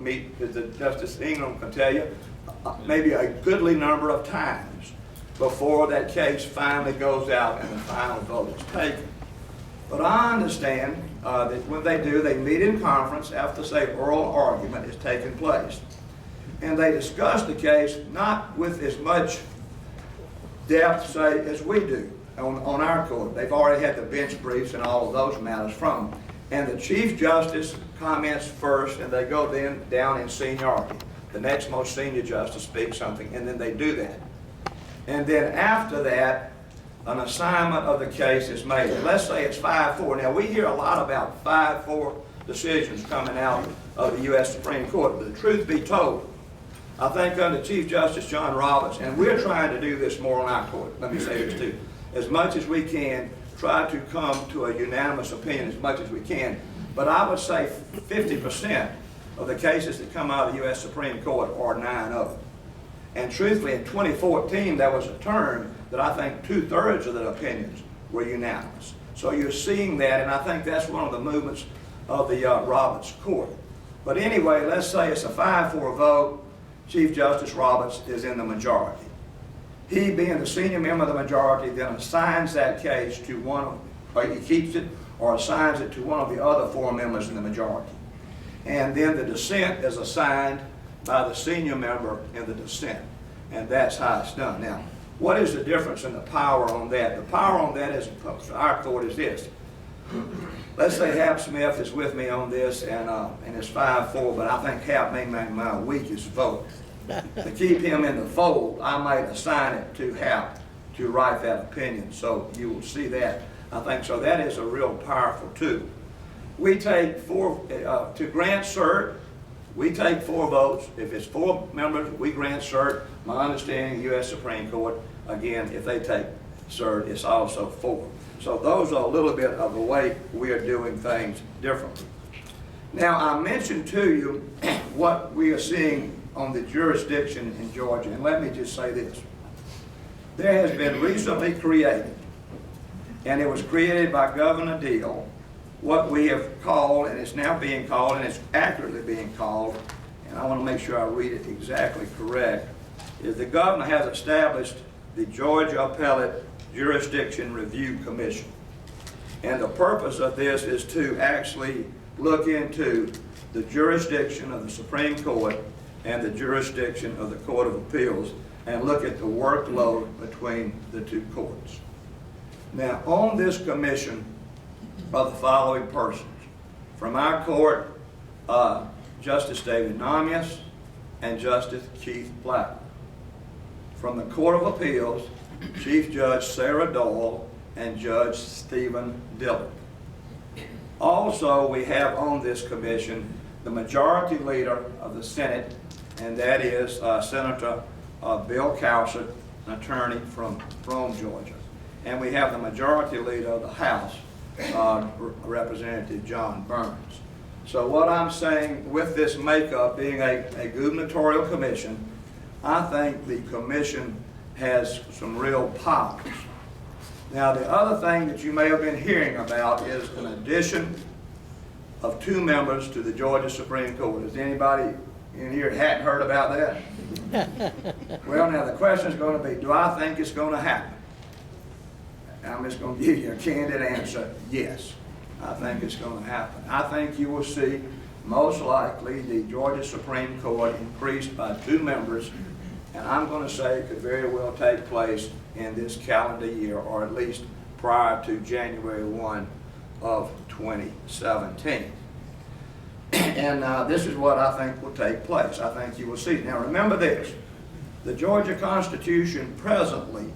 meet, as Justice Ingram can tell you, maybe a goodly number of times before that case finally goes out and the final vote is taken. But I understand that when they do, they meet in conference after, say, oral argument is taking place. And they discuss the case not with as much depth, say, as we do on our court. They've already had the bench briefs and all of those matters from them. And the Chief Justice comments first, and they go then down in seniority. The next most senior justice speaks something, and then they do that. And then after that, an assignment of the case is made. And let's say it's 5-4. Now, we hear a lot about 5-4 decisions coming out of the U.S. Supreme Court, but the truth be told, I think under Chief Justice John Roberts, and we're trying to do this more on our court, let me say this too, as much as we can, try to come to a unanimous opinion as much as we can. But I would say 50% of the cases that come out of the U.S. Supreme Court are 9-0. And truthfully, in 2014, there was a turn that I think 2/3 of the opinions were unanimous. So you're seeing that, and I think that's one of the movements of the Roberts Court. But anyway, let's say it's a 5-4 vote. Chief Justice Roberts is in the majority. He, being the senior member of the majority, then assigns that case to one, or he keeps it, or assigns it to one of the other 4 members in the majority. And then the dissent is assigned by the senior member in the dissent. And that's how it's done. Now, what is the difference in the power on that? The power on that as opposed to our court is this. Let's say Hap Smith is with me on this, and it's 5-4, but I think Hap may make my weakest vote. To keep him in the fold, I might assign it to Hap to write that opinion. So you will see that. I think so. That is a real powerful tool. We take 4, to grant cert, we take 4 votes. If it's 4 members, we grant cert. My understanding, U.S. Supreme Court, again, if they take cert, it's also 4. So those are a little bit of the way we are doing things differently. Now, I mentioned to you what we are seeing on the jurisdiction in Georgia, and let me just say this. There has been recently created, and it was created by Governor Deal, what we have called, and it's now being called, and it's accurately being called, and I want to make sure I read it exactly correct, is the governor has established the Georgia Appellate Jurisdiction Review Commission. And the purpose of this is to actually look into the jurisdiction of the Supreme Court and the jurisdiction of the Court of Appeals and look at the workload between the 2 courts. Now, on this commission are the following persons. From our court, Justice David Namias and Justice Keith Black. From the Court of Appeals, Chief Judge Sarah Doyle and Judge Stephen Dillard. Also, we have on this commission the majority leader of the Senate, and that is Senator Bill Cowsett, an attorney from Rome, Georgia. And we have the majority leader of the House, Representative John Burns. So what I'm saying with this makeup being a gubernatorial commission, I think the commission has some real powers. Now, the other thing that you may have been hearing about is an addition of 2 members to the Georgia Supreme Court. Is anybody in here that hadn't heard about that? Well, now the question is going to be, do I think it's going to happen? I'm just going to give you a candid answer, yes. I think it's going to happen. I think you will see, most likely, the Georgia Supreme Court increased by 2 members, and I'm going to say it could very well take place in this calendar year, or at least prior to January 1 of 2017. And this is what I think will take place. I think you will see. Now remember this, the Georgia Constitution presently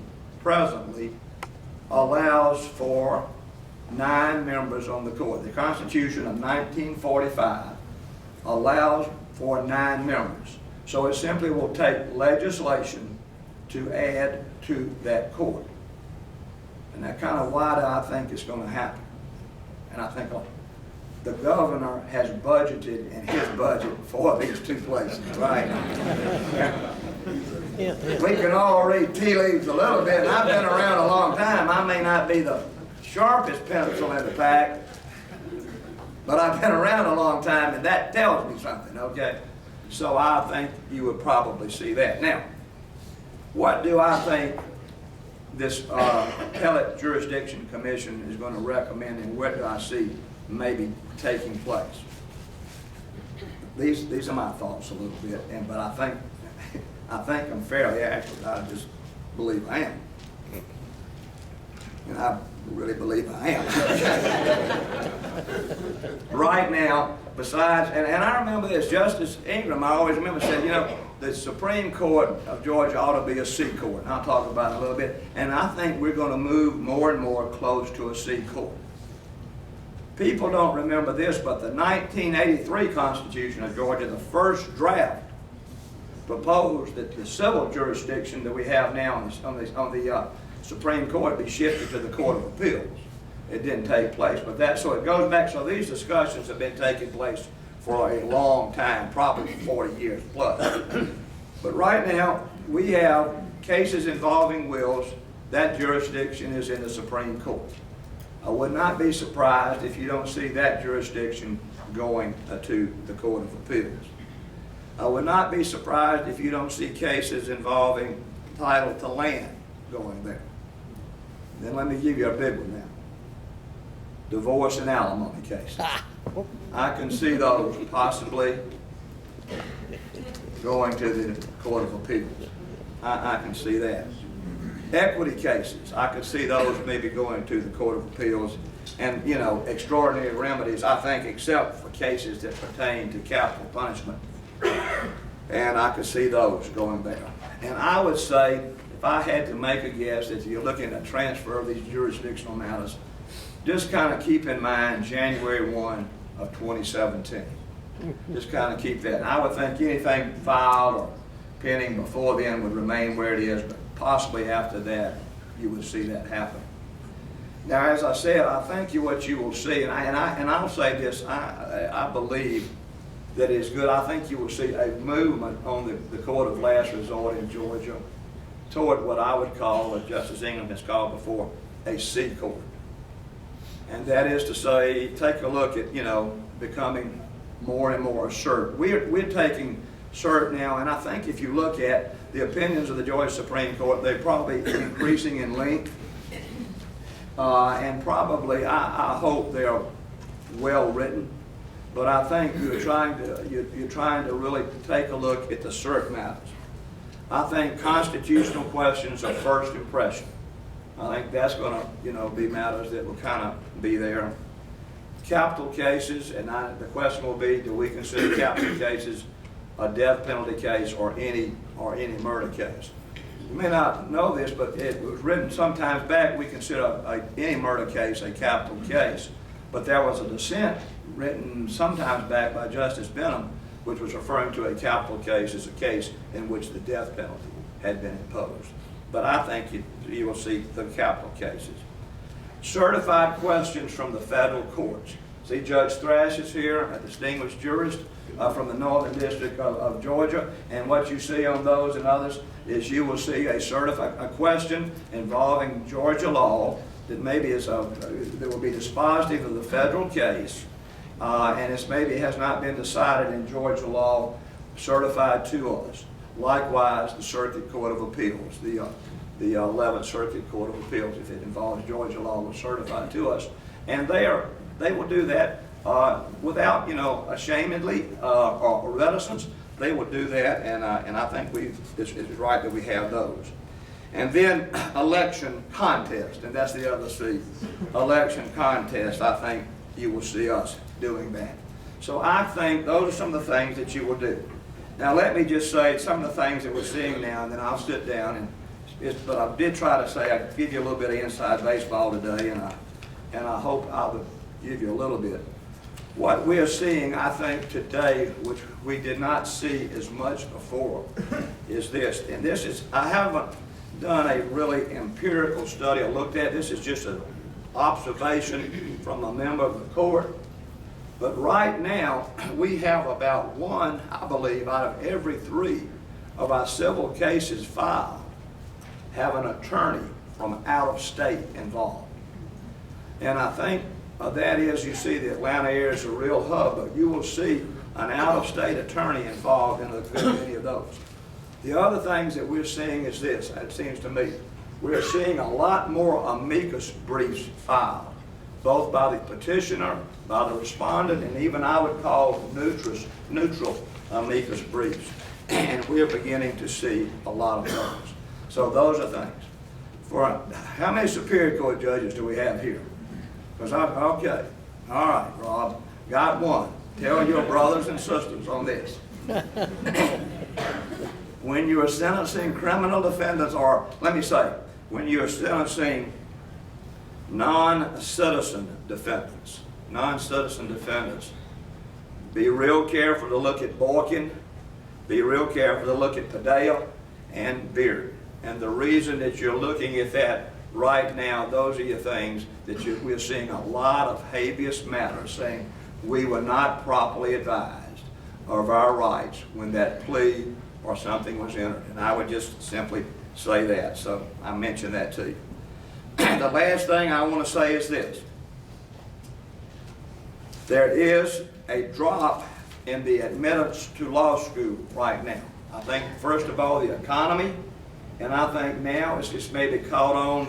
allows for 9 members on the court. The Constitution of 1945 allows for 9 members. So it simply will take legislation to add to that court. And that kind of why do I think it's going to happen? And I think the governor has budgeted in his budget for these 2 places, right? We can all read tea leaves a little bit, and I've been around a long time. I may not be the sharpest pencil in the pack, but I've been around a long time, and that tells me something, okay? So I think you would probably see that. Now, what do I think this Appellate Jurisdiction Commission is going to recommend, and where do I see maybe taking place? These are my thoughts a little bit, but I think I'm fairly accurate. I just believe I am, and I really believe I am. Right now, besides, and I remember this, Justice Ingram, I always remember said, you know, the Supreme Court of Georgia ought to be a C court, and I'll talk about it a little bit, and I think we're going to move more and more close to a C court. People don't remember this, but the 1983 Constitution of Georgia, the first draft, proposed that the civil jurisdiction that we have now on the Supreme Court be shifted to the Court of Appeals. It didn't take place, but so it goes back. So these discussions have been taking place for a long time, probably 40 years plus. But right now, we have cases involving wills. That jurisdiction is in the Supreme Court. I would not be surprised if you don't see that jurisdiction going to the Court of Appeals. I would not be surprised if you don't see cases involving title to land going there. Then let me give you a big one now. Divorce and alimony cases. I can see those possibly going to the Court of Appeals. I can see that. Equity cases, I could see those maybe going to the Court of Appeals. And, you know, extraordinary remedies, I think, except for cases that pertain to capital punishment. And I could see those going there. And I would say, if I had to make a guess, that you're looking at transfer of these jurisdictional matters, just kind of keep in mind January 1 of 2017. Just kind of keep that. And I would think anything filed or pending before then would remain where it is, but possibly after that, you would see that happen. Now, as I said, I think what you will see, and I'll say this, I believe that is good. I think you will see a movement on the court of last resort in Georgia toward what I would call, as Justice Ingram has called before, a C court. And that is to say, take a look at, you know, becoming more and more cert. We're taking cert now, and I think if you look at the opinions of the Georgia Supreme Court, they're probably increasing in length. And probably, I hope they're well written. But I think you're trying to really take a look at the cert matters. I think constitutional questions are first impression. I think that's going to, you know, be matters that will kind of be there. Capital cases, and the question will be, do we consider capital cases a death penalty case or any murder case? You may not know this, but it was written sometimes back, we consider any murder case a capital case. But there was a dissent written sometimes back by Justice Benham, which was referring to a capital case as a case in which the death penalty had been imposed. But I think you will see the capital cases. Certified questions from the federal courts. See, Judge Thrash is here, a distinguished jurist from the Northern District of Georgia, and what you see on those and others is you will see a question involving Georgia law that maybe that will be dispositive of the federal case, and it maybe has not been decided in Georgia law, certified to us. Likewise, the Circuit Court of Appeals, the 11th Circuit Court of Appeals, if it involves Georgia law, will certify to us, and they will do that without, you know, ashamedly or reticence. They will do that, and I think it's right that we have those. And then election contest, and that's the other C. Election contest, I think you will see us doing that. So I think those are some of the things that you will do. Now let me just say some of the things that we're seeing now, and then I'll sit down. But I did try to say I'd give you a little bit of inside baseball today, and I hope I would give you a little bit. What we are seeing, I think, today, which we did not see as much before, is this. And this is, I haven't done a really empirical study. I looked at this as just an observation from a member of the court. But right now, we have about one, I believe, out of every 3 of our civil cases filed have an attorney from out of state involved. And I think that is, you see, the Atlanta area is a real hub, but you will see an out-of-state attorney involved in a good many of those. The other things that we're seeing is this, it seems to me. We're seeing a lot more amicus briefs filed, both by the petitioner, by the respondent, and even I would call neutral amicus briefs. And we're beginning to see a lot of those. So those are things. For how many Superior Court judges do we have here? Because okay, all right, Rob, got one. Tell your brothers and sisters on this. When you are sentencing criminal defendants, or let me say, when you are sentencing non-citizen defendants, be real careful to look at Boykin, be real careful to look at Padilla and Beard. And the reason that you're looking at that right now, those are your things that we're seeing a lot of habeas matters saying we were not properly advised of our rights when that plea or something was entered. And I would just simply say that. So I mentioned that to you. The last thing I want to say is this. There is a drop in the admittance to law school right now. I think, first of all, the economy, and I think now it's just maybe caught on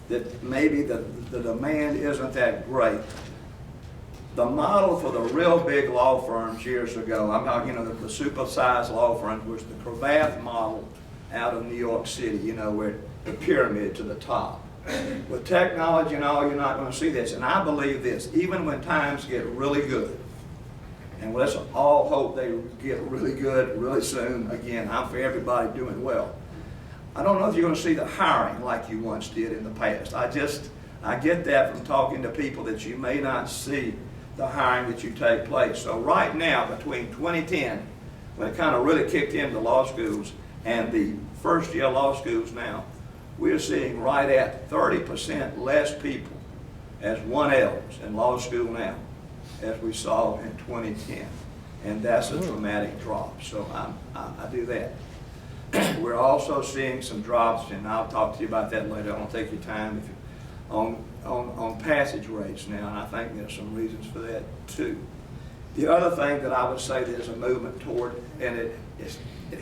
that maybe the demand isn't that great. The model for the real big law firms years ago, I'm talking, the super-sized law firms, was the Cravath model out of New York City, where the pyramid to the top. With technology and all, you're not going to see this. And I believe this, even when times get really good, and let's all hope they get really good really soon. Again, I'm for everybody doing well. I don't know if you're going to see the hiring like you once did in the past. I get that from talking to people that you may not see the hiring that you take place. So right now, between 2010, when it kind of really kicked into law schools, and the first year law schools now, we're seeing right at 30% less people as 1Ls in law school now as we saw in 2010. And that's a dramatic drop. So I do that. We're also seeing some drops, and I'll talk to you about that later. I won't take your time on passage rates now, and I think there's some reasons for that too. The other thing that I would say there's a movement toward, and it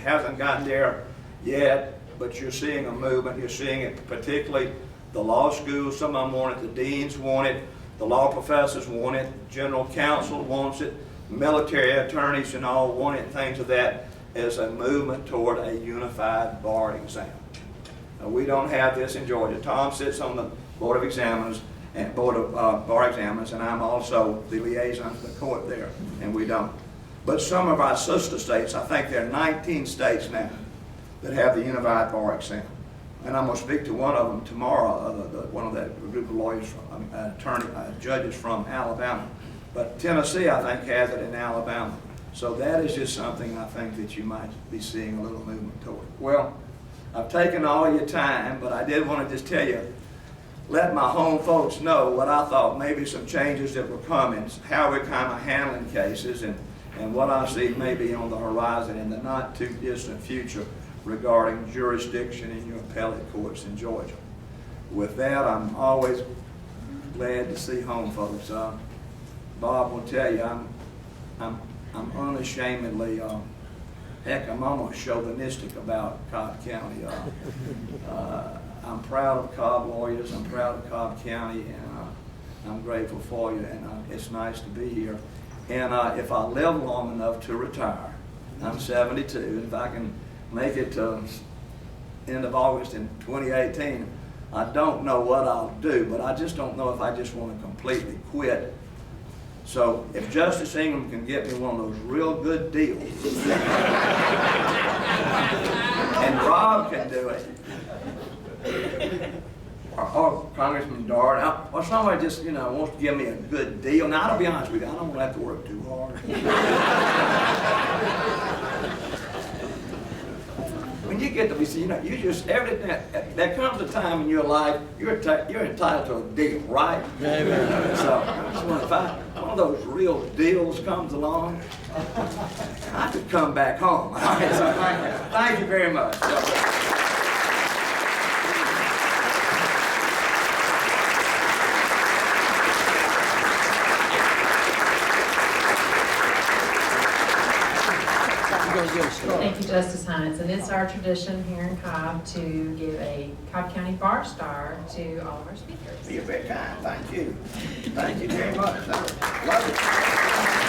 hasn't gotten there yet, but you're seeing a movement. You're seeing it particularly the law schools. Some of them want it. The deans want it. The law professors want it. General counsel wants it. Military attorneys and all want it. Things of that as a movement toward a unified bar exam. Now, we don't have this in Georgia. Tom sits on the Board of Examiners and Board of Bar Examiners, and I'm also the liaison to the court there, and we don't. But some of our sister states, I think there are 19 states now that have the unified bar exam. And I'm going to speak to one of them tomorrow, one of that group of lawyers, judges from Alabama. But Tennessee, I think, has it in Alabama. So that is just something I think that you might be seeing a little movement toward. Well, I've taken all your time, but I did want to just tell you, let my home folks know what I thought maybe some changes that were coming, how we're kind of handling cases, and what I see maybe on the horizon in the not too distant future regarding jurisdiction in your appellate courts in Georgia. With that, I'm always glad to see home folks. Bob will tell you, I'm unashamedly, heck, I'm almost chauvinistic about Cobb County. I'm proud of Cobb lawyers, I'm proud of Cobb County, and I'm grateful for you, and it's nice to be here. And if I live long enough to retire, I'm 72, and if I can make it to end of August in 2018, I don't know what I'll do, but I just don't know if I just want to completely quit. So if Justice Ingram can get me one of those real good deals, and Rob can do it, or Congressman Dart, or somebody just, wants to give me a good deal. Now, I'll be honest with you, I don't want to have to work too hard. When you get to be, you just, everything, there comes a time in your life, you're entitled to a deal, right? Amen. So, if one of those real deals comes along, I could come back home. All right, so thank you very much. Thank you, Justice Hines. And it's our tradition here in Cobb to give a Cobb County Bar Star to all of our speakers. You're very kind. Thank you. Thank you very much. Love it.